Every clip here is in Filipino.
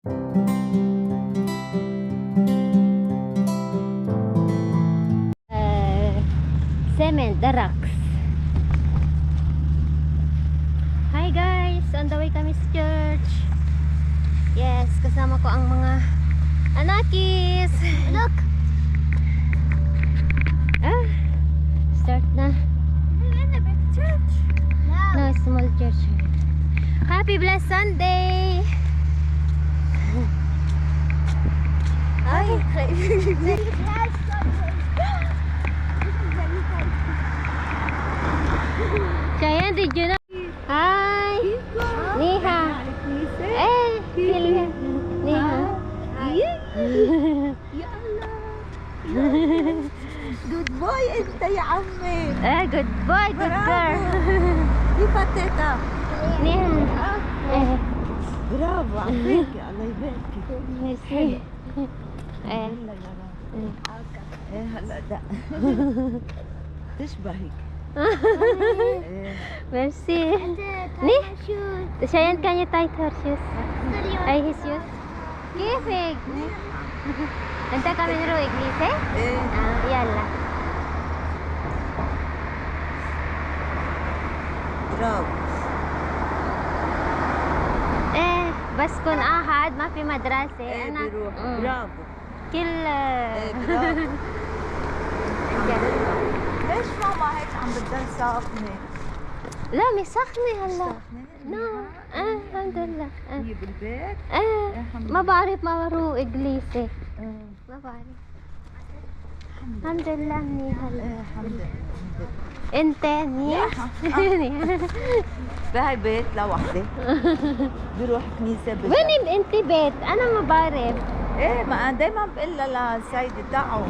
Cement, the rocks. Hi guys, on the way kami sa church. Yes, kasama ko ang mga anakis. Look. Start na. Church. No, small church. Happy blessed Sunday. Ay, Cheyenne, did you know? Hi. Niha. Niha. Ya Allah. Good boy انت يا عمي. Good boy, good girl. دي فتاة. Niha. برافو عليك الله يبارك. Merci. ايه هلا ده تشبهك. Merci. Ni? Cheyenne, can you tie her shoes? Ay, his shoes. Kifig. Anta kami naro iglise? ايه Yalla. برافو. بس كن أحد ما في مدرسة. ايه أنا بيروح برافو. كل ايه برافو. ليش ماما هيك عم بتضل ساخنة؟ لا مش سخنة هلا. ساخنة؟ نو الحمد لله. هي بالبيت؟ ما بعرف ما بروح إنجليزي. ما بعرف. الحمد لله منيح هلا. الحمد لله. أنت منيح؟ بهاي بيت لوحدي. بيروح كنيسة بالبيت. وين أنت بيت؟ أنا ما بعرف. ايه ما انا دايما بقول لها للسيدة تاعه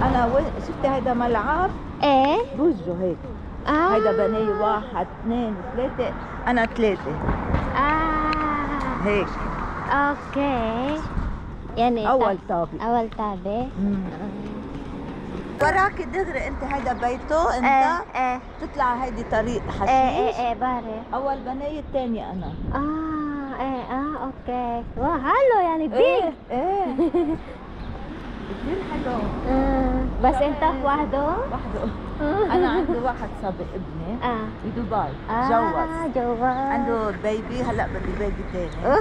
انا شفتي هيدا ملعب إيه؟ بوجهه هيك. هيدا بناية 1 2 3 انا 3 هيك. أوكي. يعني اول طابق. أول طابق. وراكي دغري انت هيدا بيته انت. إيه تطلع هيدي طريق حشيش. إيه بعرف. اول بناية الثانية انا. اوكي. حلو يعني بيج. ايه كثير حلو. بس انت وحده؟ وحده. انا عندي واحد سابق ابني بدبي جوز. عنده بيبي هلا بدي بيبي ثاني.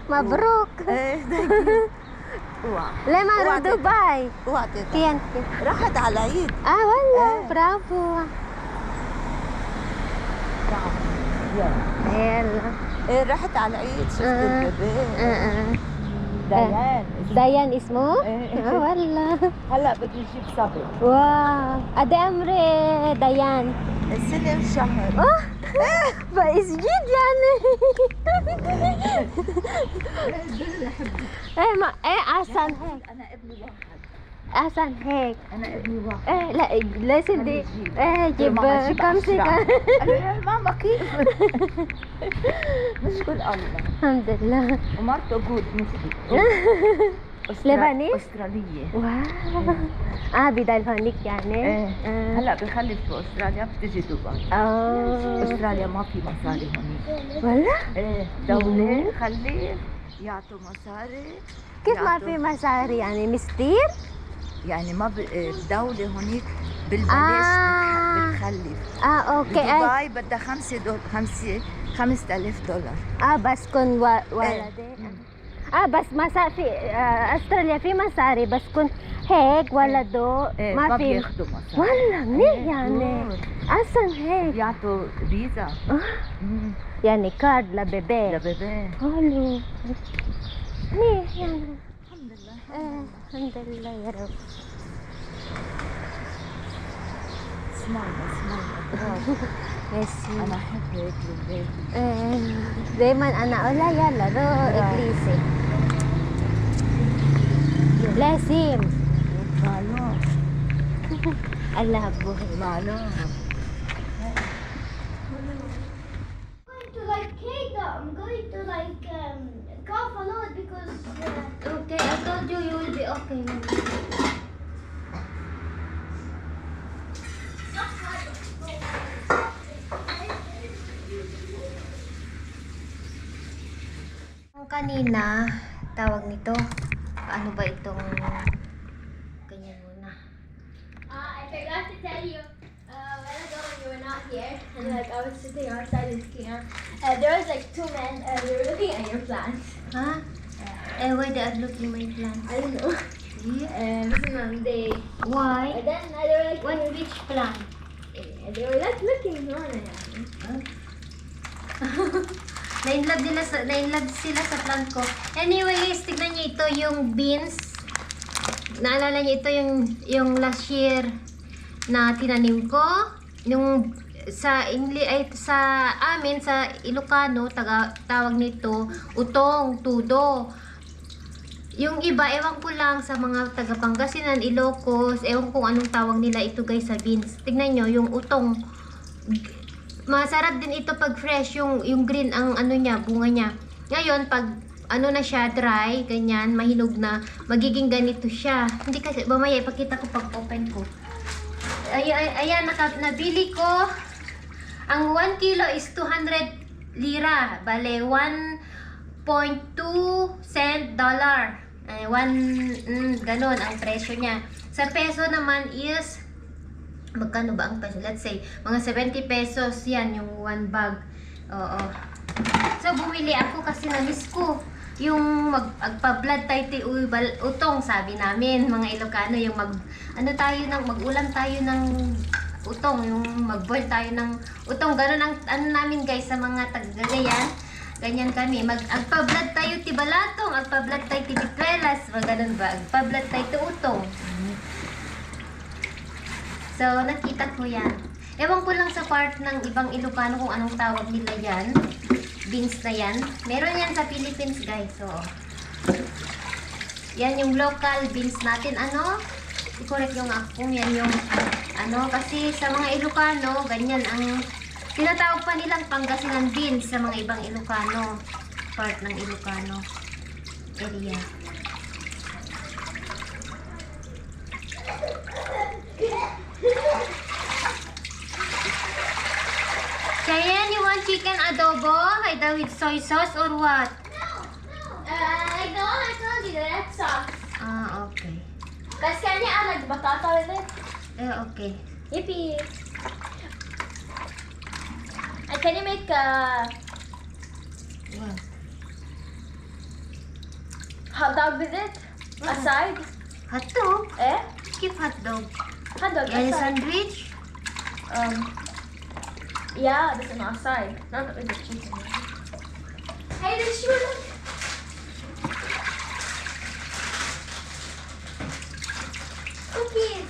مبروك. ايه اوعى. ليه ما روح دبي؟ اوعى كيف؟ رحت على العيد. والله برافو. يلا. يلا. ايه رحت على العيد شفت البيبي. ديان اسمه؟ ايه. والله. هلا بدي اجيب صبي. واو. قد عمري ديان؟ السنة وشهر. بقيس جد يعني. احسن هيك. انا ابني واحد. احسن هيك. انا ابني واحد. لا لازم دي جيب كم سنة. ماما كيف؟ نشكر الله. الحمد لله. ومرته جود مثلي. لبناني؟ استرالية. واو. بدل هونيك يعني. هلا بخلف باستراليا بتجي دبي. استراليا ما في مصاري هونيك. والله؟ ايه دولة خلف يعطوا مصاري. كيف ما في مصاري يعني مستير؟ يعني ما بدولة هونيك بالبلاش بتخلف. اوكي. بدبي بدها 5000 دولار. بس كن ولدين. بس مصاري في استراليا في مصاري بس كن هيك ولده ما في. بياخدوا مصاري. والله منيح يعني. اصلا هيك بيعطوا فيزا. يعني كارد لبيبي. حلو. منيح يعني. الحمد لله. الحمد لله يا رب. اسمعي ميرسي. انا احب هيك بالبيت. دايما انا اقولها يلا روح انجليزي. لازم. معلوم. الله ابوه. معلوم. I'm going to cough a lot because Okay, I told you you will be okay. Kanina tawag nito? Ano ba itong ganyan muna? I forgot to tell you. When ago when you were not here, and like I was sitting outside looking out, there was like two men. They were looking at your plants. Ha? Why they are looking my plants? I don't know. They. Why? And then they were like, Which plant? they were like looking on it. Na-inlove sila sa plant ko. Anyways, tignan niyo ito yung beans. Naalala niyo ito yung last year na tinanim ko. Yung sa amin sa Ilocano tawag nito utong, tudo. Yung iba, ewan ko lang sa mga taga Pangasinan, Ilocos, ewan ko anong tawag nila ito guys sa beans. Tignan nyo, yung utong. Masarap din ito pag fresh, yung green ang ano niya, bunga niya. Ngayon, pag ano na siya, dry, ganyan, mahinog na, magiging ganito siya. Hindi kasi, mamaya, ipakita ko pag open ko. Ayan, nabili ko. Ang 1 kilo is 200 lira. Bale, 1.2 cent dollar. Ganon ang presyo niya. Sa peso naman is magkano ba ang peso? Let's say, mga 70 pesos yan yung 1 bag. Oo. So, bumili ako kasi na-miss ko yung magpa-blood type utong, sabi namin, mga Ilocano, yung mag-ulam tayo ng utong, yung mag-boil tayo ng utong. Ganon ang ano namin guys sa mga taga-Cagayan. Ganyan kami. Agpa-blood tayo tibalatong, agpa-blood tayo tibitrelas, maganon ba? Agpa-blood tayo utong. So, nakita ko yan. Ewan ko lang sa part ng ibang Ilocano kung anong tawag nila yan. Beans na yan. Meron yan sa Philippines, guys. So, yan yung local beans natin. Ano? I-correct yung akong. Yan yung, kasi sa mga Ilocano, ganyan ang tinatawag pa nilang Pangasinan beans sa mga ibang Ilocano. Part ng Ilocano area. Cheyenne, you want chicken adobo? Like that with soy sauce or what? Like the one I told you, the red sauce. Okay. Because can you add like batata with it? Okay. Yippee! And can you make Wow. hot dog with it? Wow. Aside? Hot dog? Eh? Skip hot dog. Hot dog Yan aside. sandwich? Yeah, this is an outside. Not with the chicken. Hey, did you look? Cookies!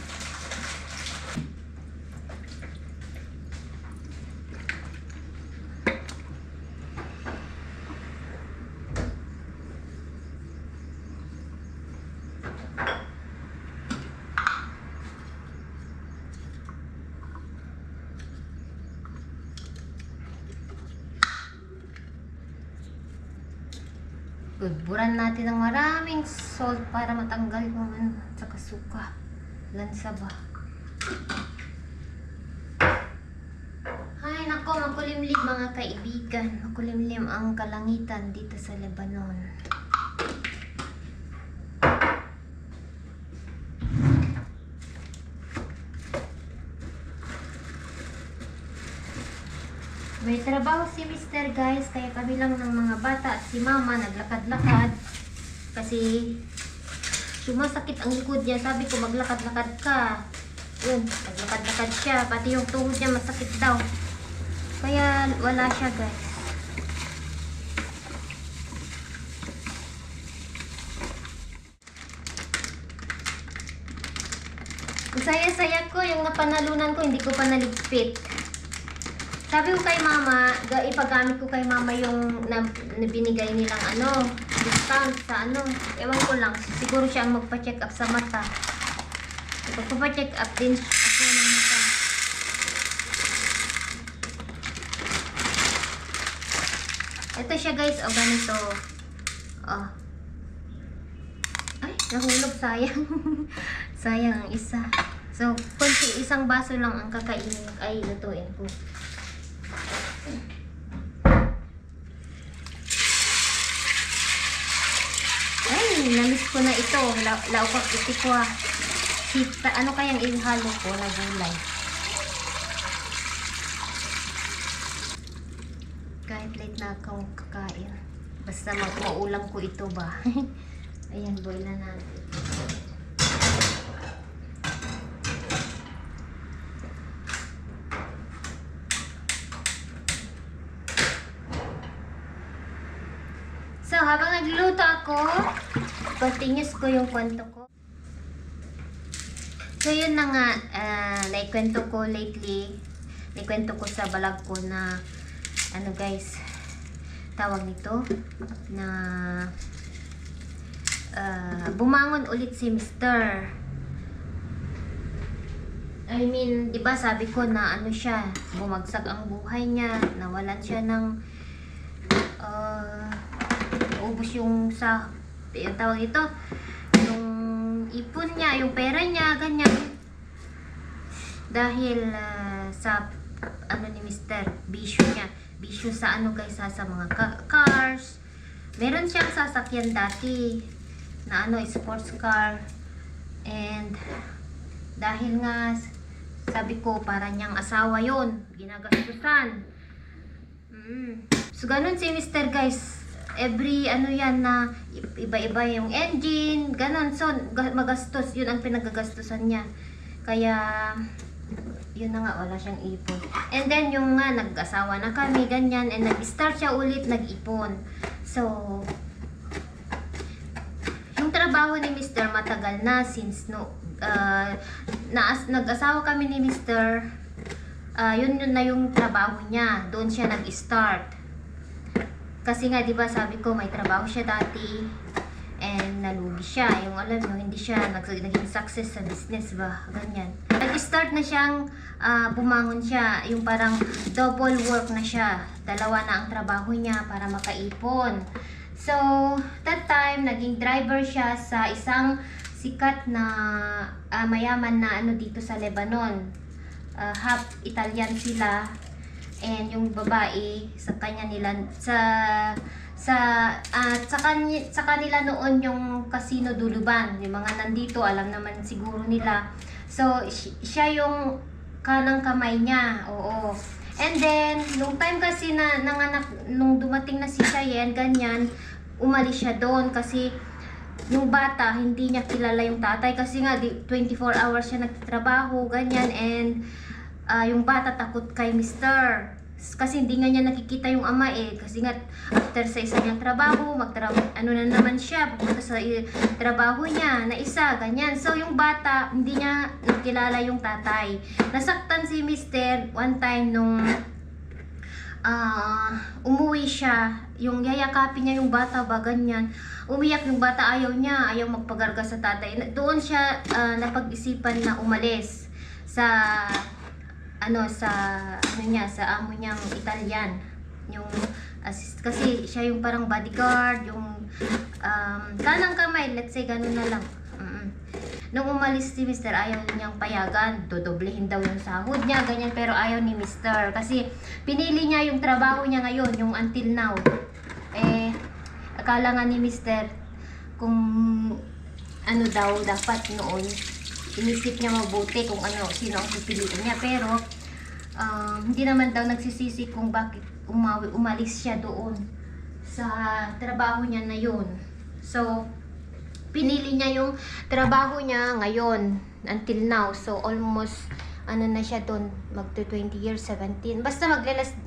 Buran natin ng maraming salt para matanggal yung saka suka. Lansa ba? Ay nako, makulimlim mga kaibigan. Makulimlim ang kalangitan dito sa Lebanon. May trabaho si Mr. guys, kaya kami lang ng mga bata at si Mama naglakad-lakad. Kasi sumasakit ang likod niya. Sabi ko maglakad-lakad ka. Yun, naglakad-lakad siya. Pati yung tuhod niya masakit daw. Kaya wala siya guys. Ang saya-saya ko, yung napanalunan ko, hindi ko pa naligpit. Sabi ko kay Mama, ipagamit ko kay Mama yung binigay nilang discount sa ewan ko lang, siguro siya ang magpa-check up sa mata. Magpa-check up din ako ng mata. Ito siya guys, ganito. Ay, nahulog, sayang. Sayang ang isa. So, isang baso lang ang kakainin ay lutuin ko. namiss ko na ito. Laukak iti ko. Ano kayang ihalo ko na gulay? Kahit late na akong kakain. Basta maulam ko ito ba? Ayan, boil na natin. So, habang nagluluto ako, continuous ko yung kwento ko. So, yun na nga, naikwento ko lately, naikwento ko sa vlog ko na, ano guys, tawag nito, na bumangon ulit si Mr. I mean, di ba sabi ko na ano siya, bumagsak ang buhay niya, nawalan siya ng, ubos yung yung tawag ito, yung ipon niya, yung pera niya, ganyan. Dahil sa ano ni Mr. Bisyo niya. Bisyo sa ano guys, sa mga cars. Meron siyang sasakyan dati na ano, sports car. And dahil nga sabi ko, para niyang asawa yon, ginagastusan. So ganun si Mr. guys. Every ano yan na iba-iba yung engine, ganun. So magastos, yun ang pinagagastusan niya. Kaya yun na nga, wala siyang ipon. And then yung nga, nag-asawa na kami, ganyan, and nag-start siya ulit, nag-ipon. So yung trabaho ni Mr. matagal na, since nag-asawa kami ni Mr. Yun na yung trabaho niya, doon siya nag-start. Kasi nga, di ba sabi ko, may trabaho siya dati and nalugi siya. Yung alam nyo, hindi siya naging success sa business ba? Ganyan. Nag-start na siyang bumangon siya. Yung parang double work na siya. Dalawa na ang trabaho niya para makaipon. So, that time, naging driver siya sa isang sikat na mayaman na ano dito sa Lebanon. Half Italian sila. And yung babae sa kanya nila sa kanila noon yung Casino Duluban, yung mga nandito alam naman siguro nila. So siya yung kanang kamay niya. Oo. And then nung time kasi na nanganak, nung dumating na si Cheyenne, ganyan, umalis siya doon kasi yung bata hindi niya kilala yung tatay kasi nga 24 hours siya nagtatrabaho, ganyan. And yung bata takot kay Mr. Kasi hindi nga niya nakikita yung ama kasi nga after sa isa niyang trabaho, ano na naman siya, pupunta sa trabaho niya na isa, ganyan. So yung bata, hindi niya nakilala yung tatay. Nasaktan si Mr. one time nung umuwi siya, yung yayakapin niya yung bata ba, ganyan. Umiyak yung bata, ayaw niya, ayaw magpagarga sa tatay. Doon siya napag-isipan na umalis sa sa amo niyang Italian, yung kasi siya yung parang bodyguard, yung kanang kamay, let's say ganun na lang. Nung umalis si Mr. ayaw niyang payagan, dodoblehin daw yung sahod niya, ganyan, pero ayaw ni Mr. kasi pinili niya yung trabaho niya ngayon, yung until now. Akala nga ni Mr. kung ano daw dapat noon, inisip niya mabuti kung sino ang pipiliin niya, pero hindi naman daw nagsisisi kung bakit umalis siya doon sa trabaho niya na yun. So pinili niya yung trabaho niya ngayon until now. So almost na siya doon, magto 20 years, 17, basta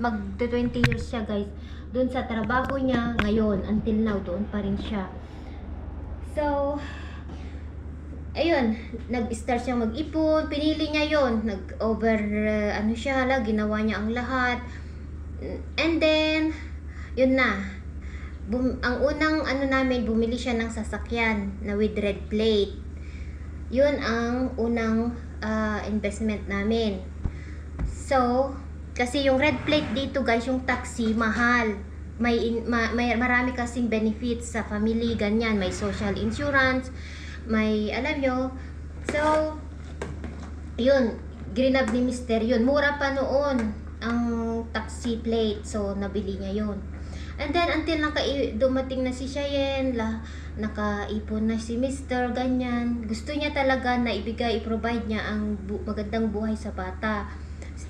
magto 20 years siya guys doon sa trabaho niya ngayon until now, doon pa rin siya. So ayun, nag-start siya mag-ipon, pinili niya yon, nag-over, ginawa niya ang lahat. And then, yun na. Ang unang namin, bumili siya ng sasakyan na with red plate. Yun ang unang investment namin. So, kasi yung red plate dito guys, yung taxi, mahal. May marami kasing benefits sa family, ganyan. May social insurance, may alam nyo. So yun, grinab ni Mr. yun, mura pa noon ang taxi plate, so nabili niya yun. And then until dumating na si Cheyenne, nakaipon na si Mr. ganyan. Gusto niya talaga na i-provide niya ang magandang buhay sa bata.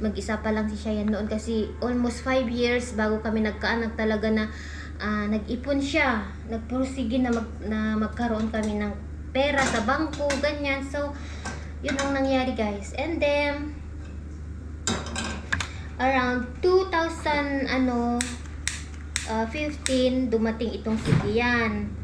Mag-isa pa lang si Cheyenne noon kasi almost 5 years bago kami nagkaanak talaga na nag-ipon siya. Nagpursige na magkaroon kami ng pera sa bangko, ganyan. So, yun ang nangyari guys. And then, around 2015, dumating itong si Kian.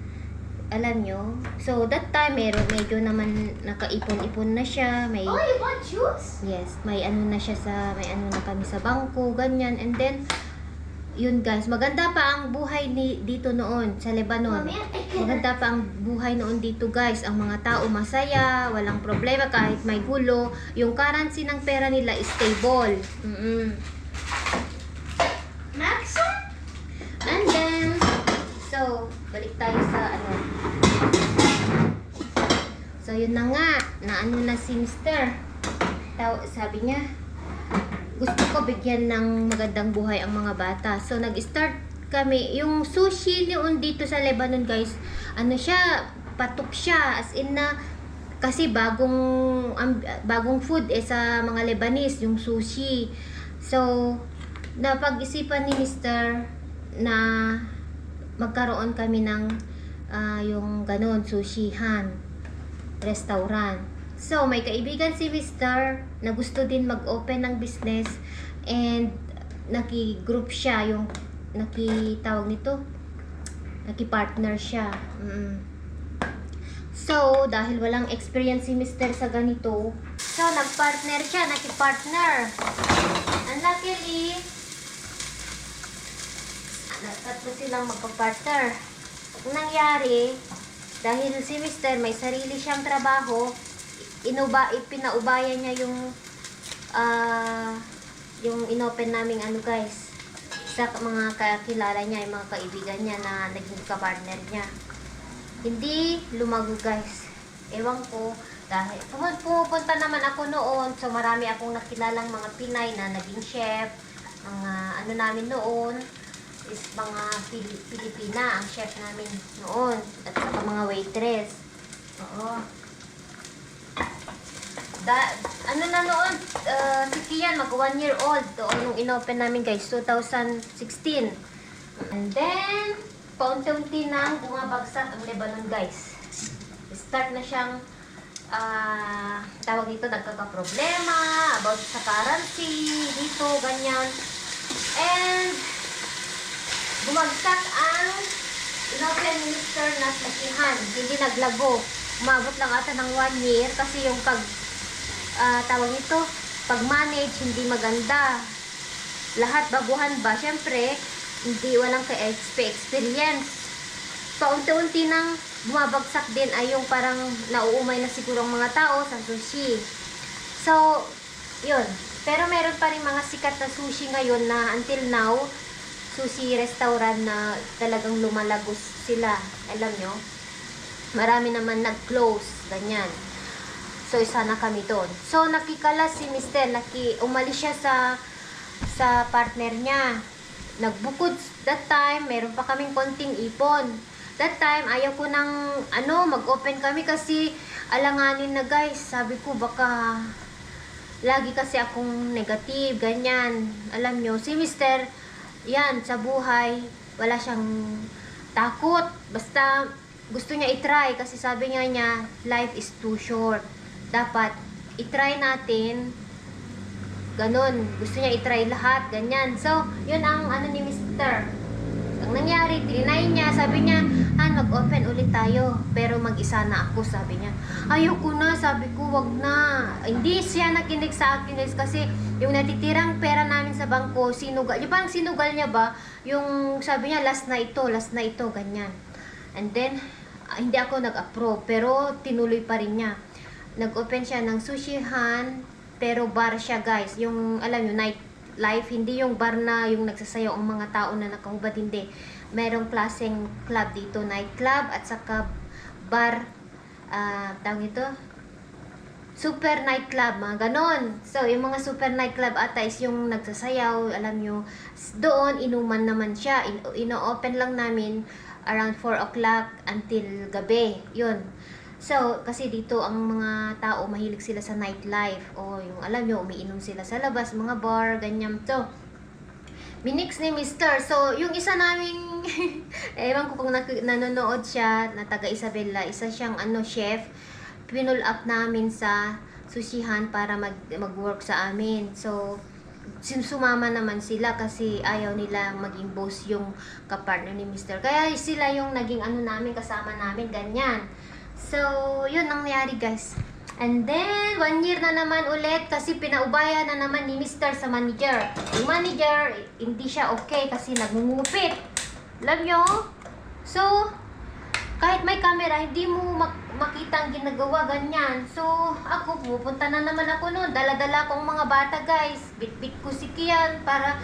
Alam nyo? So, that time, medyo naman nakaipon-ipon na siya. May, Oh, you want juice? yes, may ano na kami sa bangko, ganyan. And then, yun guys, maganda pa ang buhay dito noon sa Lebanon. Mami, I can- Maganda pa ang buhay noon dito guys. Ang mga tao masaya, walang problema kahit may gulo. Yung currency ng pera nila is stable. Maxon? And then, so, balik tayo sa ano. So, yun na nga, na si Mr. Sabi niya, gusto ko bigyan ng magandang buhay ang mga bata. So, nag-start kami. Yung sushi noon dito sa Lebanon, guys, ano siya, patok siya. As in na, kasi bagong food sa mga Lebanese, yung sushi. So, napag-isipan ni Mr. na magkaroon kami ng yung ganon, sushihan, restaurant. So, may kaibigan si Mr. na gusto din mag-open ng business and naki-group siya, yung nakitawag nito, naki-partner siya. So, dahil walang experience si Mr. sa ganito, so, nag-partner siya, naki-partner. And luckily, tatlo silang magpa-partner. Ang nangyari, dahil si Mr. may sarili siyang trabaho, pinaubayan niya yung inopen naming ano guys, sa mga kakilala niya, yung mga kaibigan niya na naging ka-partner niya. Hindi lumago guys. Ewan ko, dahil pumupunta naman ako noon, so marami akong nakilalang mga Pinay na naging chef. Mga ano namin noon is mga Pilipina ang chef namin noon, at saka mga waitress. Oo. Ano na noon, si Kian mag 1 year old doon nung inopen namin guys, 2016. And then, paunti-unti nang bumabagsak ang Lebanon guys. Start na siyang, tawag dito, nagkakaproblema about sa currency, dito, ganyan. And, bumagsak ang inopen minister na sasihan. Hindi naglago. Umabot lang ata ng 1 year kasi yung tawag nito, pag-manage hindi maganda. Lahat baguhan ba? Siyempre, hindi walang experience. Paunti-unti nang bumabagsak din ay yung parang nauumay na siguro ang mga tao sa sushi. So, yun. Pero meron pa rin mga sikat na sushi ngayon na until now, sushi restaurant na talagang lumalagos sila. Alam nyo? Marami naman nag-close. Ganyan. So, isa na kami doon. So, nakikala si Mr. Umalis siya sa partner niya. Nagbukod that time, meron pa kaming konting ipon. That time, ayaw ko nang mag-open kami kasi alanganin na guys. Sabi ko, baka lagi kasi akong negative, ganyan. Alam nyo, si Mr. yan, sa buhay, wala siyang takot. Basta, gusto niya i-try kasi sabi niya, life is too short. Dapat, i-try natin. Ganon. Gusto niya i-try lahat. Ganyan. So, yun ang ni Mr. Ang nangyari, trinay niya. Sabi niya, mag-open ulit tayo. Pero mag-isa na ako, sabi niya. Ayoko na. Sabi ko, wag na. Hindi siya nakinig sa akin, guys. Kasi, yung natitirang pera namin sa bangko, sinugal. Yung parang sinugal niya ba? Yung sabi niya, last na ito, ganyan. And then, hindi ako nag-approve. Pero, tinuloy pa rin niya. Nag-open siya ng sushihan, pero bar siya guys. Yung, alam nyo, night life, hindi yung bar na yung nagsasayaw ang mga tao na nakahubad, hindi. Merong klaseng club dito, night club, at saka bar, tawag ito, super night club, mga ganon. So, yung mga super night club ata is yung nagsasayaw, alam nyo, doon, inuman naman siya. Ino-open lang namin around 4 o'clock until gabi. Yun. So, kasi dito ang mga tao mahilig sila sa nightlife. O yung alam nyo, umiinom sila sa labas, mga bar, ganyan to. Minix ni Mr. So, yung isa naming, ewan ko kung nanonood siya, na taga Isabela, isa siyang chef, pinull up namin sa sushihan para mag-work sa amin. So, sumama naman sila kasi ayaw nila maging boss yung kapartner ni Mr. Kaya sila yung naging namin, kasama namin, ganyan. So, yun ang nangyari guys. And then, 1 year na naman ulit kasi pinaubayan na naman ni Mr. sa manager. Yung manager, hindi siya okay kasi nagngungupit. Alam nyo? So, kahit may camera, hindi mo makita ang ginagawa, ganyan. So, ako, pupunta na naman ako noon. Dala-dala kong mga bata, guys. Bit-bit ko si Kian para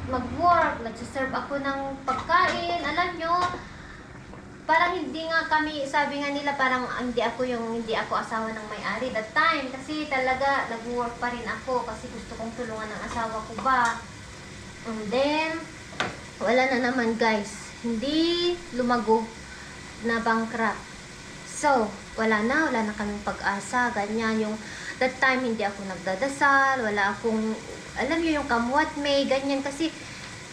mag-work. Nagsiserve ako ng pagkain. Alam nyo, parang hindi nga kami, sabi nga nila, parang hindi ako asawa ng may-ari that time. Kasi talaga, nag-work pa rin ako kasi gusto kong tulungan ng asawa ko ba. And then, wala na naman, guys. Hindi lumago na bankrupt. So, wala na kaming pag-asa, ganyan. Yung, that time, hindi ako nagdadasal, wala akong, alam nyo, yung kamwat may, ganyan, kasi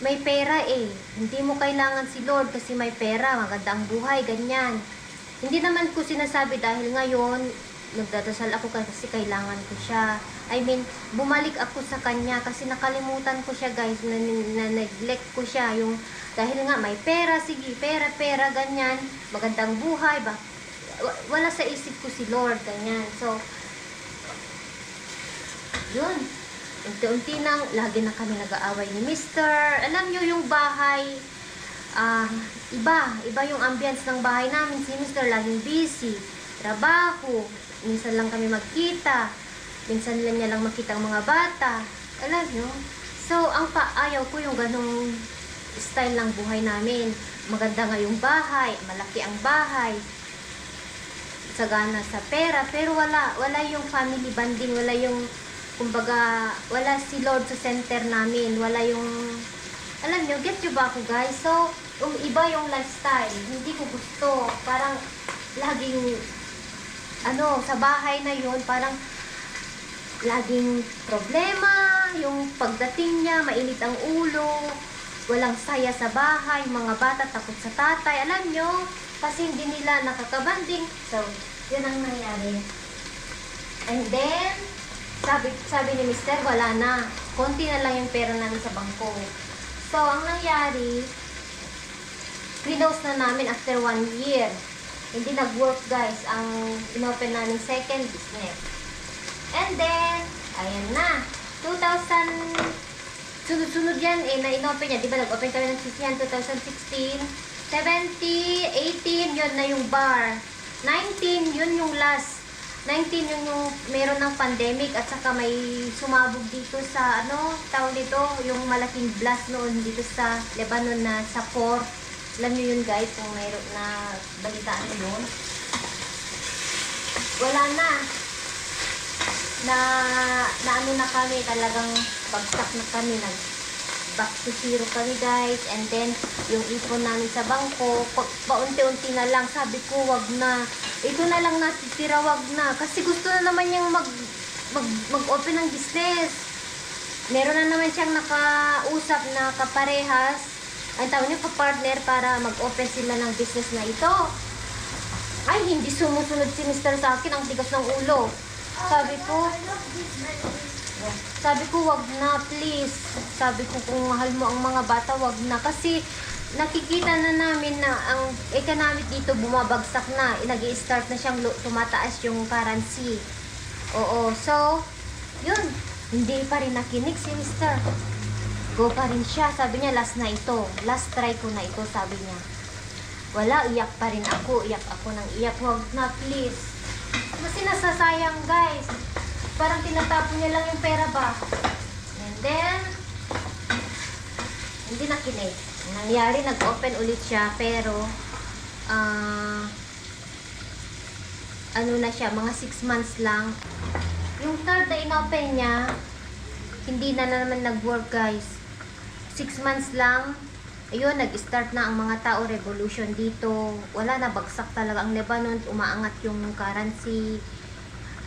may pera eh. Hindi mo kailangan si Lord kasi may pera, maganda ang buhay, ganyan. Hindi naman ko sinasabi dahil ngayon, nagdadasal ako kasi kailangan ko siya. I mean, bumalik ako sa kanya kasi nakalimutan ko siya guys, na-neglect ko siya. Yung, dahil nga may pera, sige, pera, ganyan, magandang buhay, ba? Wala sa isip ko si Lord, ganyan. So, yun. Unti-unti nang, lagi na kami nag-aaway ni Mr. Alam nyo, yung bahay, iba yung ambience ng bahay namin. Si Mr. laging busy, trabaho, minsan lang kami magkita, minsan lang niya lang makita ang mga bata. Alam nyo? So, ang ayaw ko yung ganong style ng buhay namin. Maganda nga yung bahay, malaki ang bahay, sagana sa pera, pero wala yung family bonding, wala yung, kumbaga, wala si Lord sa center namin, wala yung, alam nyo, get nyo ba ako guys? So, iba yung lifestyle, hindi ko gusto, parang laging, sa bahay na yun, parang laging problema, yung pagdating niya, mainit ang ulo, walang saya sa bahay, mga bata takot sa tatay, alam nyo, kasi hindi nila nakakabanding. So, yun ang nangyari. And then, sabi ni Mr. wala na. Konti na lang yung pera namin sa bangko. So, ang nangyari, close na namin after 1 year. Hindi nag-work guys ang inopen namin second business. And then, ayan na. 2000, sunod-sunod yan na-inopen niya. Diba nag-open kami ng sisihan 2016, 17, 18, yun na yung bar. 19, yun yung last. 19 yung meron ng pandemic at saka may sumabog dito sa tawag dito, yung malaking blast noon dito sa Lebanon na sa port. Alam niyo yun guys, kung mayroon na balitaan niyo yun. Wala na na kami, talagang bagsak na kami, back to zero kami guys. And then yung ipon namin sa bangko, paunti-unti na lang, sabi ko wag na, ito na lang natitira, wag na, kasi gusto na naman niyang mag-open ng business. Meron na naman siyang nakausap na kaparehas, ang tawag niya kapartner, para mag-open sila ng business na ito. Ay, hindi sumusunod si Mr. sa akin, ang tigas ng ulo. Sabi ko, wag na, please. Sabi ko, kung mahal mo ang mga bata, wag na. Kasi, nakikita na namin na ang economic dito bumabagsak na. Nag-i-start na siyang tumataas yung currency. Oo, so, yun. Hindi pa rin nakinig si Mr. Go pa rin siya. Sabi niya, last na ito. Last try ko na ito, sabi niya. Wala, iyak pa rin ako. Iyak ako ng iyak. Wag na, please. Kasi nasasayang guys. Parang tinatapon niya lang yung pera ba. And then, hindi nakinig. Nangyari, nag-open ulit siya. Pero, na siya, mga 6 months lang. Yung third na in-open niya, hindi na naman nag-work guys. 6 months lang, ayun, nag-start na ang mga tao, revolution dito. Wala na, bagsak talaga ang Lebanon, umaangat yung currency,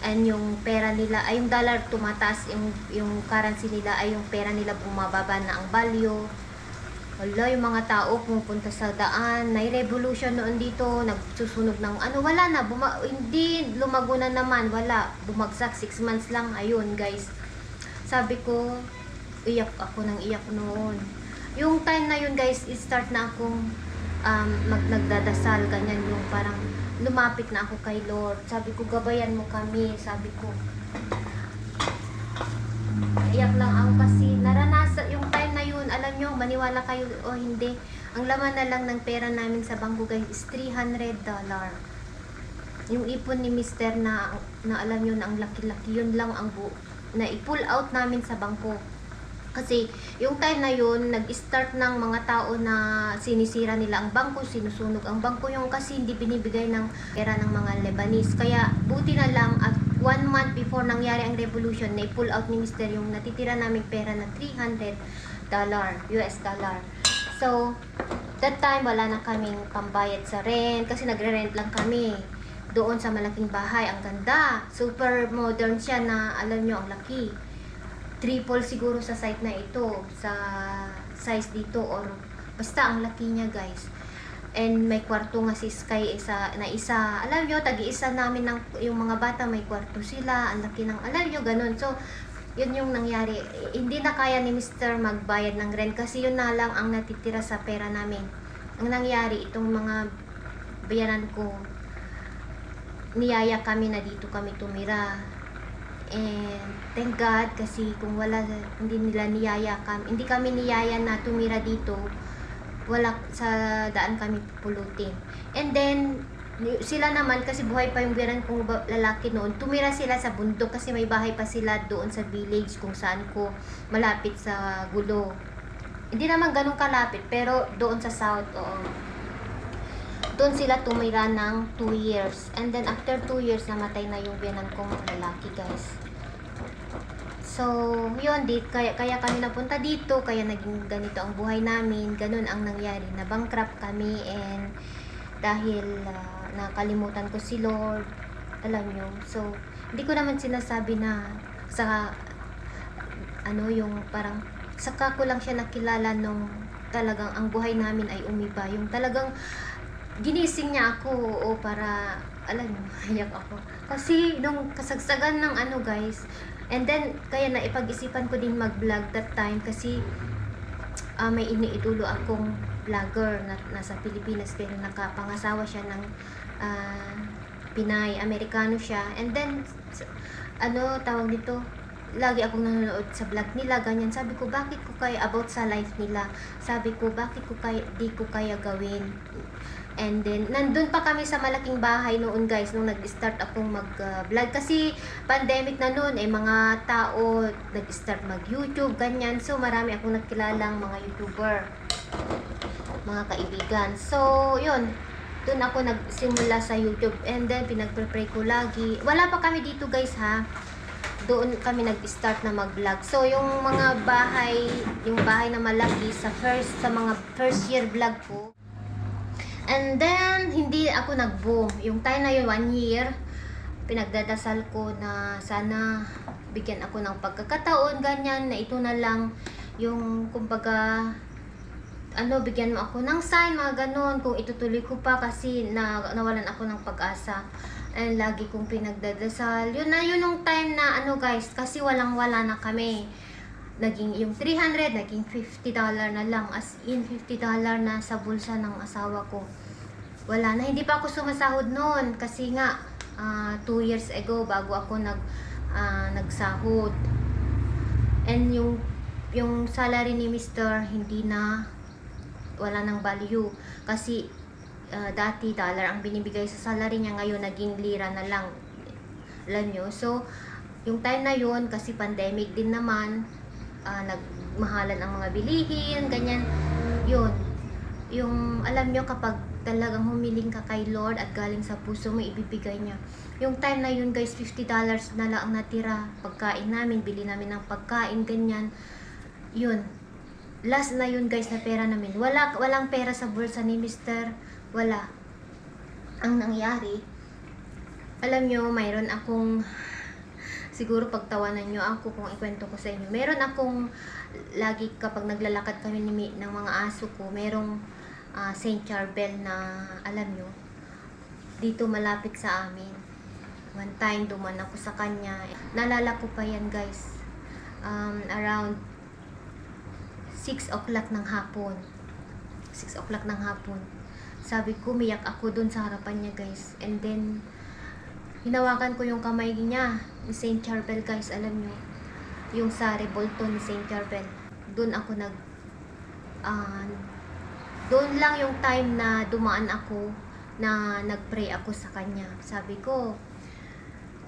and yung pera nila, ay yung dollar tumataas, yung currency nila, ay yung pera nila bumababa na ang value. Wala, yung mga tao pumupunta sa daan, may revolution noon dito, nagsusunog ng ano, wala na, hindi, lumago na naman, wala, bumagsak, 6 months lang, ayun guys. Sabi ko, iyak ako ng iyak noon. Yung time na yun guys, start na akong nagdadasal, ganyan, yung parang lumapit na ako kay Lord. Sabi ko, gabayan mo kami, sabi ko. Iyak lang ako kasi naranasan yung time na yun, alam nyo, maniwala kayo o hindi, ang laman na lang ng pera namin sa bangko guys is $300. Yung ipon ni Mister na alam nyo na ang laki-laki, yun lang ang na i-pull out namin sa bangko. Kasi yung time na yun, nag-start ng mga tao na sinisira nila ang bangko, sinusunog ang bangko, yung kasi hindi binibigay ng pera ng mga Lebanese. Kaya buti na lang at 1 month before nangyari ang revolution, na pull out ni Mr. yung natitira naming pera na $300 US dollar. So, that time wala na kaming pambayad sa rent kasi nagre-rent lang kami doon sa malaking bahay. Ang ganda, super modern siya na alam nyo, ang laki. Triple siguro sa site na ito, sa size dito, or basta ang laki niya guys. And may kwarto nga si Sky na isa, alam nyo, tag-iisa namin ng, yung mga bata may kwarto sila, ang laki ng, alam nyo, ganun. So, yun yung nangyari. Hindi na kaya ni Mr. magbayad ng rent kasi yun na lang ang natitira sa pera namin. Ang nangyari, itong mga bayaran ko, niyaya kami na dito kami tumira. And thank God kasi kung wala, hindi nila niyaya kami, hindi kami niyaya na tumira dito, wala sa daan kami pupulutin. And then sila naman, kasi buhay pa yung biyanan kong lalaki noon, tumira sila sa bundok kasi may bahay pa sila doon sa village kung saan ko malapit sa Gulo. Hindi naman ganun kalapit pero doon sa south, oo. Doon sila tumira ng 2 years. And then after 2 years, namatay na yung biyanan kong lalaki guys. So, yun, kaya kami napunta dito, kaya naging ganito ang buhay namin. Ganun ang nangyari, na bankrupt kami, and dahil nakalimutan ko si Lord, alam nyo. So, hindi ko naman sinasabi na sa ano, yung parang saka ko lang siya nakilala nung talagang ang buhay namin ay umiba. Yung talagang ginising niya ako, o para, alam nyo, hayak ako. Kasi nung kasagsagan ng ano guys, and then kaya naipag-isipan ko din mag-vlog that time kasi may iniidolo akong vlogger na nasa Pilipinas pero nakapangasawa siya ng Pinay, Amerikano siya. And then ano tawag dito, lagi akong nanonood sa vlog nila, ganyan. Sabi ko, bakit ko kaya, about sa life nila, sabi ko, bakit ko kaya, di ko kaya gawin. And then, nandun pa kami sa malaking bahay noon guys, nung nag-start akong mag-vlog. Kasi, pandemic na noon, mga tao nag-start mag-YouTube, ganyan. So, marami akong nakilalang mga YouTuber, mga kaibigan. So, yun, dun ako nagsimula sa YouTube. And then, pinag-pray ko lagi. Wala pa kami dito guys ha. Doon kami nag-start na mag-vlog. So, yung mga bahay, yung bahay na malaki sa mga first year vlog ko. And then, hindi ako nag-boom. Yung time na yun, 1 year, pinagdadasal ko na sana bigyan ako ng pagkakataon, ganyan, na ito na lang yung, kumbaga, ano, bigyan mo ako ng sign, mga ganon, kung itutuloy ko pa kasi nawalan ako ng pag-asa. And lagi kong pinagdadasal. Yun na yun yung time na ano guys, kasi walang-wala na kami. Naging yung 300, naging $50 na lang. As in, $50 na sa bulsa ng asawa ko. Wala na, hindi pa ako sumasahod noon. Kasi nga, 2 years ago, bago ako nagsahod. And yung salary ni Mr. hindi na, wala nang value. Kasi, dati dollar ang binibigay sa salary niya, ngayon naging lira na lang, alam nyo. So yung time na yun, kasi pandemic din naman, nagmahalan ang mga bilihin, ganyan. Yun, yung alam nyo, kapag talagang humiling ka kay Lord at galing sa puso mo, ibibigay niya. Yung time na yun guys, $50 na lang ang natira. Pagkain namin, bili namin ng pagkain, ganyan. Yun, last na yun guys na pera namin. Walang pera sa bulsa ni Mr. Wala. Ang nangyari, alam nyo, mayroon akong, siguro pagtawanan nyo ako kung ikwento ko sa inyo. Meron akong, lagi kapag naglalakad kami ng mga aso ko, merong St. Charbel na, alam nyo, dito malapit sa amin. One time, duman ako sa kanya. Naalala ko pa yan guys. Around 6 o'clock ng hapon. 6 o'clock ng hapon. Sabi ko, miyak ako dun sa harapan niya guys. And then, hinawakan ko yung kamay niya ni St. Charbel guys. Alam nyo, yung sa Revolto ni St. Charbel. Dun ako doon lang yung time na dumaan ako na nagpray ako sa kanya. Sabi ko,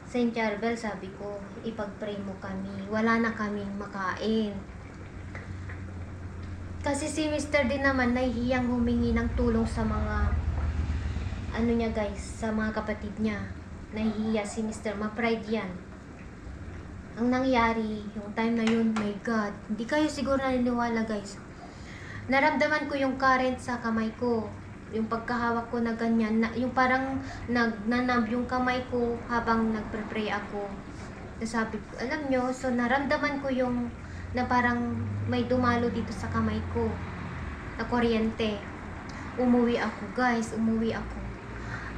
St. Charbel, sabi ko, ipag-pray mo kami. Wala na kaming makain. Kasi si Mr. din naman nahihiyang humingi ng tulong sa mga ano niya guys, sa mga kapatid niya. Nahihiya si Mr. Ma-pride yan. Ang nangyari, yung time na yun, my God, hindi kayo siguro naniniwala guys. Naramdaman ko yung current sa kamay ko. Yung pagkahawak ko na ganyan, yung parang nagnanab yung kamay ko habang nagpre-pray ako. Sabi ko, alam nyo, so naramdaman ko yung na parang may dumalo dito sa kamay ko na kuryente. Umuwi ako guys,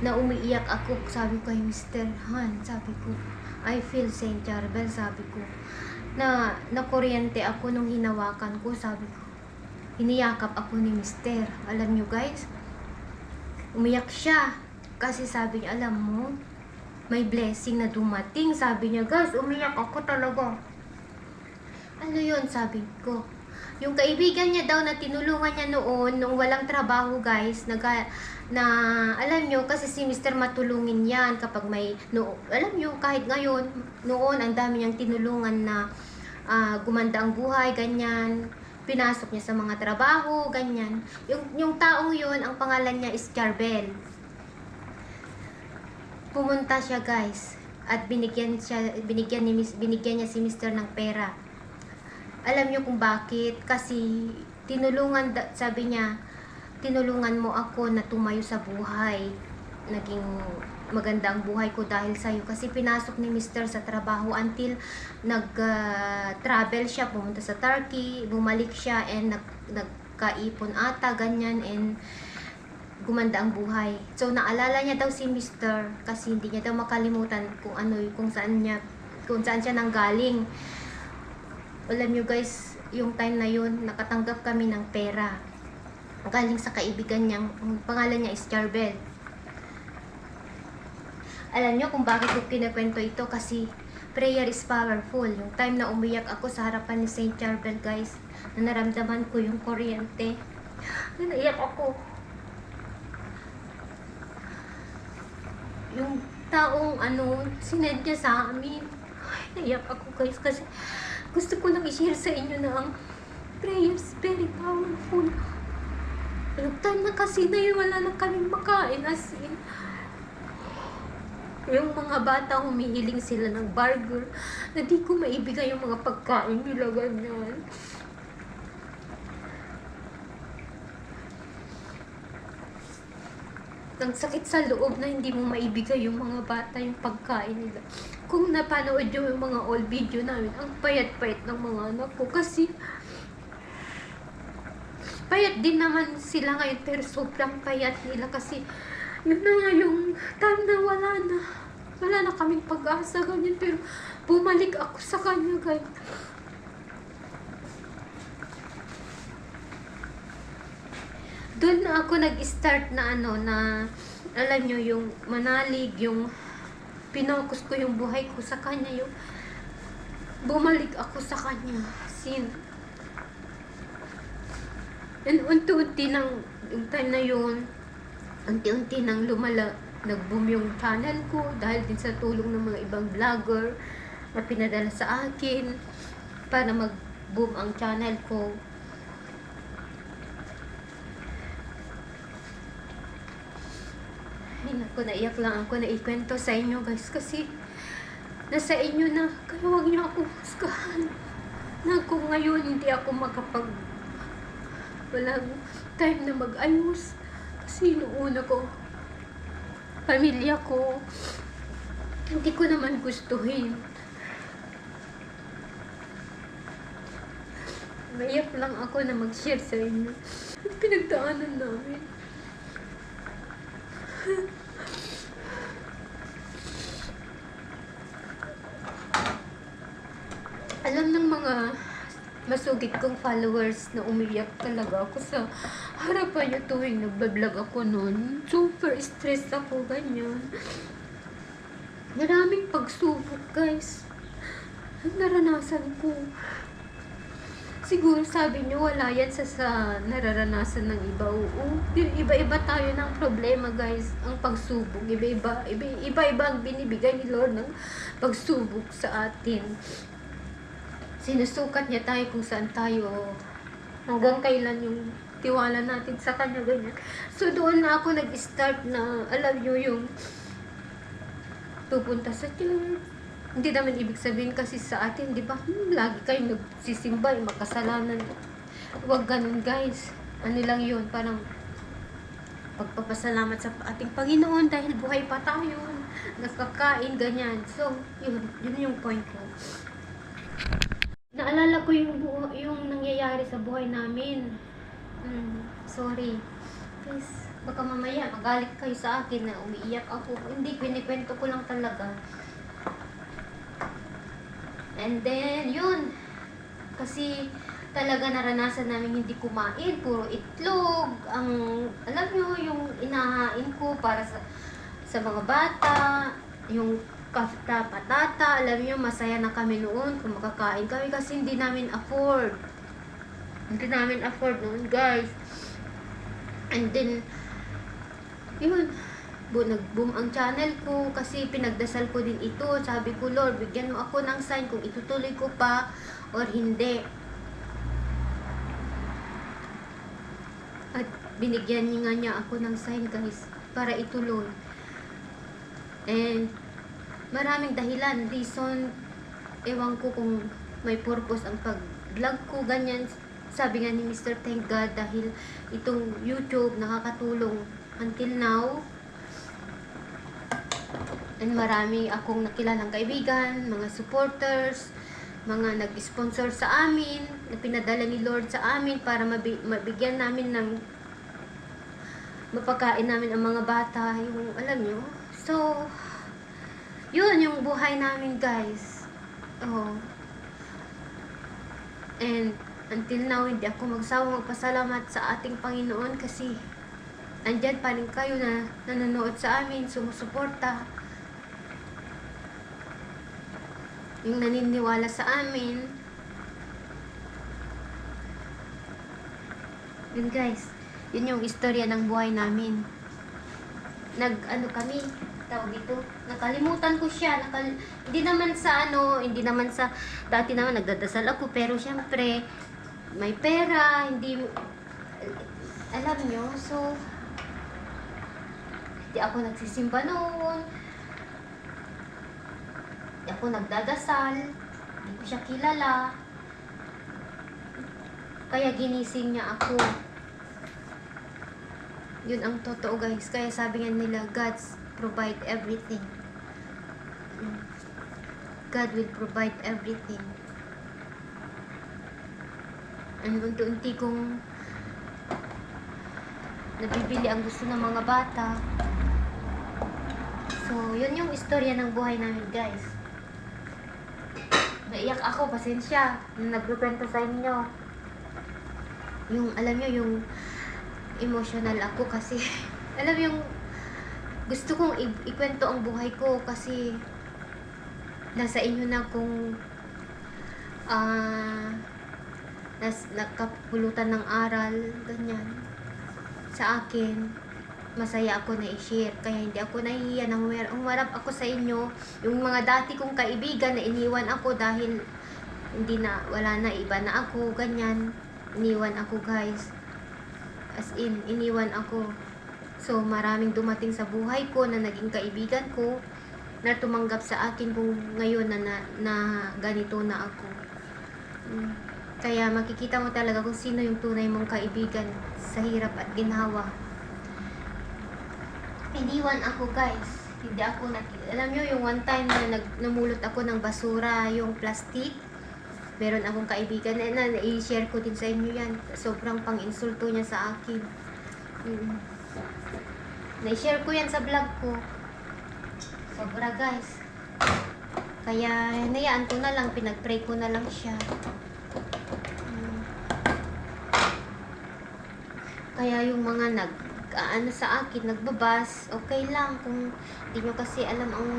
na umiiyak ako. Sabi ko kay Mr. Han, sabi ko, I feel St. Charbel, sabi ko, na kuryente ako nung hinawakan ko. Sabi ko, hiniyakap ako ni Mr. Alam nyo guys, umiyak siya kasi sabi niya, alam mo, may blessing na dumating. Sabi niya guys, umiyak ako talaga. Ano yun, sabi ko. Yung kaibigan niya daw na tinulungan niya noon, nung walang trabaho guys, na alam nyo, kasi si Mr. matulungin yan kapag may, alam nyo, kahit ngayon, noon, ang dami niyang tinulungan na gumanda ang buhay, ganyan. Pinasok niya sa mga trabaho, ganyan. Yung taong yun, ang pangalan niya is Charbel. Pumunta siya guys, at binigyan niya si Mr. ng pera. Alam niyo kung bakit? Kasi sabi niya, tinulungan mo ako na tumayo sa buhay. Naging maganda ang buhay ko dahil sa'yo. Kasi pinasok ni Mr. sa trabaho until nag-travel siya, pumunta sa Turkey, bumalik siya, and nagkaipon ata, ganyan, and gumanda ang buhay. So, naalala niya daw si Mr. kasi hindi niya daw makalimutan kung saan siya nanggaling. Alam nyo guys, yung time na yun, nakatanggap kami ng pera. Galing sa kaibigan niyang, pangalan niya is Charbel. Alam nyo kung bakit ko kinakwento ito? Kasi prayer is powerful. Yung time na umiyak ako sa harapan ni St. Charbel guys, na naramdaman ko yung kuryente. Naiyak ako. Yung taong sinend niya sa amin. Naiyak ako guys kasi gusto ko lang i-share sa inyo na ang prayer is very powerful. Yung time na kasi na yun, wala na kaming makain, as in. Yung mga bata, humihiling sila ng burger, na di ko maibigay yung mga pagkain nila, ganyan. Ang sakit sa loob na hindi mo maibigay yung mga bata yung pagkain nila. Kung napanood yung mga old video namin, ang payat-payat ng mga anak ko kasi payat din naman sila ngayon, pero sobrang payat nila kasi yun na nga yung time na wala na kaming pag-asa, ganyan, pero bumalik ako sa kanya guys. Doon na ako nag-start na alam nyo, yung manalig, yung pinokus ko yung buhay ko sa kanya, yung bumalik ako sa kanya. And unti-unti nang, yung time na yun, unti-unti nang nag-boom yung channel ko dahil din sa tulong ng mga ibang vlogger na pinadala sa akin para mag-boom ang channel ko. Naiyak lang ako na ikwento sa inyo guys kasi nasa inyo na, kaya huwag niyo ako husgahan na kung ngayon hindi ako walang time na mag-ayos. Kasi noong una ko, pamilya ko, hindi ko naman gustuhin. Naiyak lang ako na mag-share sa inyo. Pinagdaanan namin. Alam ng mga masugid kong followers na umiyak talaga ako sa harapan niyo tuwing nagbablog ako noon. Super stress ako, ganyan. Maraming pagsubok, guys. Ang naranasan ko. Siguro sabi niyo wala yan sa nararanasan ng iba. Oo. Iba-iba tayo ng problema, guys. Ang pagsubok, iba-iba ang binibigay ni Lord ng pagsubok sa atin. Sinusukat niya tayo kung saan tayo, hanggang kailan yung tiwala natin sa Kanya, ganyan. So, doon na ako nag-start na, alam nyo, yung pupunta sa church. Hindi naman ibig sabihin kasi sa atin, di ba? Lagi kayong nagsisimba, yung makasalanan. Huwag ganun, guys. Ano lang yun, parang pagpapasalamat sa ating Panginoon dahil buhay pa tayo, nakakain, ganyan. So, yun yung point ko. Naalala ko yung nangyayari sa buhay namin. Sorry. Please, baka mamaya magalit kayo sa akin na umiiyak ako. Hindi, kwento ko lang talaga. And then, yun. Kasi talaga naranasan namin hindi kumain. Puro itlog. Alam nyo, yung inahain ko para sa mga bata. Yung kafta, patata. Alam nyo, masaya na kami noon kung makakain kami kasi hindi namin afford. Hindi namin afford noon, guys. And then, yun, nag-boom ang channel ko kasi pinagdasal ko din ito. Sabi ko, Lord, bigyan mo ako ng sign kung itutuloy ko pa or hindi. At binigyan niya ako ng sign, guys, para ituloy. And maraming dahilan, reason, ewan ko kung may purpose ang pag-vlog ko, ganyan. Sabi nga ni Mr. Thank God dahil itong YouTube nakakatulong until now. And marami akong nakilalang kaibigan, mga supporters, mga nag-sponsor sa amin, na pinadala ni Lord sa amin para mabigyan namin ng mapakain namin ang mga bata, yung alam nyo. So, yun yung buhay namin, guys. Oh. And until now, hindi ako magsawang magpasalamat sa ating Panginoon kasi andyan pa rin kayo na nanonood sa amin, sumusuporta. Yung naniniwala sa amin. Yun, guys. Yun yung istorya ng buhay namin. Kami, tawag dito, nakalimutan ko siya. Hindi naman sa, dati naman nagdadasal ako, pero syempre, may pera, hindi, alam nyo, so, hindi ako nagsisimba noon, hindi ako nagdadasal, hindi ko siya kilala, kaya ginising niya ako. Yun ang totoo, guys. Kaya sabi nga nila, God's provide everything. God will provide everything. And unti-unti kong nabibili ang gusto ng mga bata. So, yun yung istorya ng buhay namin, guys. Naiyak ako, pasensya, na nagkukwento sa inyo. Yung, alam nyo, yung emotional ako kasi alam yung gusto kong ikwento ang buhay ko kasi nasa inyo na kung nakapulutan ng aral, ganyan. Sa akin, masaya ako na i-share kaya hindi ako nahihiya na humarap ako sa inyo. Yung mga dati kong kaibigan na iniwan ako dahil wala na, iba na ako, ganyan. Iniwan ako, guys. As in, iniwan ako. So, maraming dumating sa buhay ko na naging kaibigan ko na tumanggap sa akin kung ngayon na ganito na ako. Kaya makikita mo talaga kung sino yung tunay mong kaibigan sa hirap at ginhawa. Iniwan ako, guys. Hindi ako alam nyo, yung one time na namulot ako ng basura, yung plastic. Meron akong kaibigan na i-share ko din sa inyo yan. Sobrang pang-insulto niya sa akin. Na-share ko yan sa vlog ko. Sobra, guys. Kaya hinayaan ko na lang, pinag-pray ko na lang siya. Kaya yung mga sa akin, nagbabas, okay lang. Kung hindi nyo kasi alam ang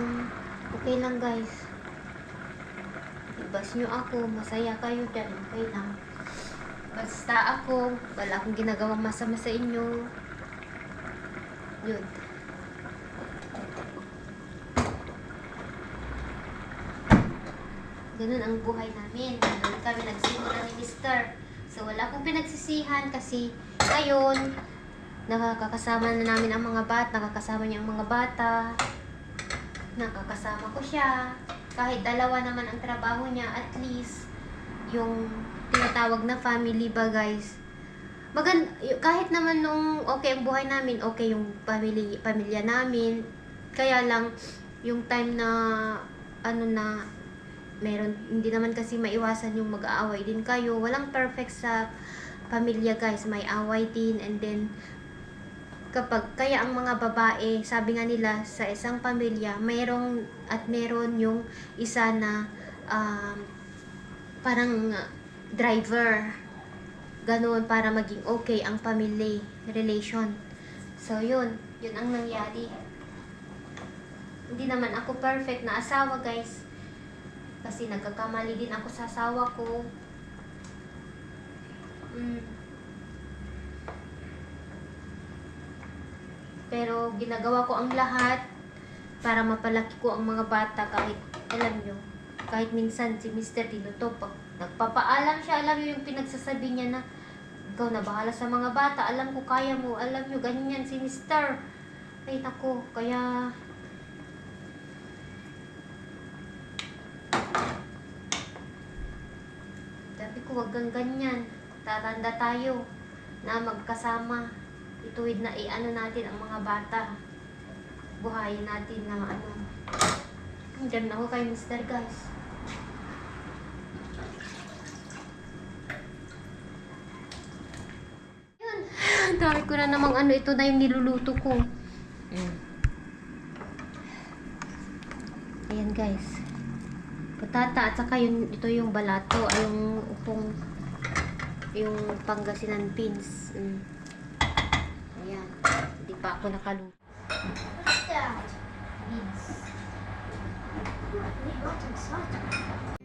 okay lang, guys. Ibas nyo ako, masaya kayo dyan, okay lang. Basta ako, wala akong ginagawang masama sa inyo. Yun. Ganun ang buhay namin. Ganun kami nagsimula ni Mr. So, wala akong pinagsisihan kasi ngayon, nakakasama na namin ang mga bata, nakakasama niya ang mga bata, nakakasama ko siya. Kahit dalawa naman ang trabaho niya, at least, yung tinatawag na family ba, guys. Kahit naman nung okay ang buhay namin, okay yung pamilya namin, kaya lang, yung time na, meron, hindi naman kasi maiwasan yung mag-aaway din kayo. Walang perfect sa pamilya, guys. May away din. And then, kaya ang mga babae, sabi nga nila, sa isang pamilya, meron yung isa na parang driver. Ganun, para maging okay ang family relation. So, yun ang nangyari. Hindi naman ako perfect na asawa, guys. Kasi nagkakamali din ako sa asawa ko. Pero ginagawa ko ang lahat para mapalaki ko ang mga bata, kahit, alam nyo, kahit minsan si Mr. tinutupag. Nagpapaalam siya, alam nyo yung pinagsasabi niya na, ikaw na bahala sa mga bata, alam ko kaya mo, alam nyo, ganyan si Mr. Ay, nako, kaya... Sabi ko, wag kang ganyan. Tatanda tayo na magkasama. Ituwid na natin ang mga bata. Buhayin natin na Diyan na ako kay Mr. guys. Yun. Ang dami ko na namang ito na yung niluluto ko. Ayan guys. Patata at saka ito yung balato, yung Pangasinan beans. Ayan. Hindi pa ako nakaluto. What's that? Beans. What's inside?